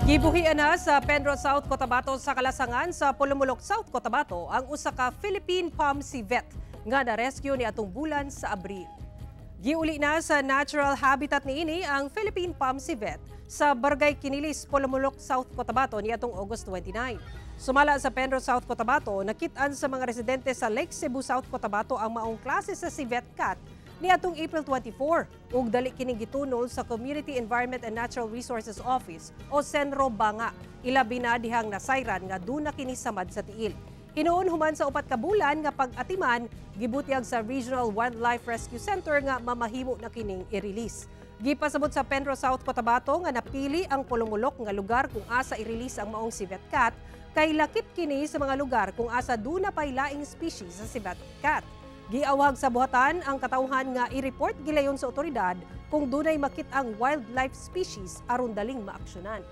Gibuhian na sa Penrose South Cotabato sa kalasangan sa Pulumulok South Cotabato ang usa ka Philippine palm civet nga na-rescue ni atong bulan sa Abril. Giuli na sa natural habitat niini ang Philippine palm civet sa Barangay Kinilis, Pulumulok South Cotabato niadtong August 29. Sumala sa Penrose South Cotabato, nakit-an sa mga residente sa Lake Cebu South Cotabato ang maong klase sa civet cat niadtong April 24 ug dali kini gitunol sa Community Environment and Natural Resources Office o Senro Banga. Ilabi na dihang nasayran nga duna kini samad sa tiil. Hinuon human sa 4 ka bulan nga pag-atiman, gibutyag sa Regional Wildlife Rescue Center nga mamahimo na kining i-release. Gipasabot sa Penrose South Cotabato nga napili ang Pulumulok nga lugar kung asa i-release ang maong civet cat kay lakip kini sa mga lugar kung asa duna pay laing species sa civet cat. Giawhag sa buhatan ang katawhan nga i-report gilayon sa otoridad kung dunay makit ang wildlife species aron daling maaksyonan.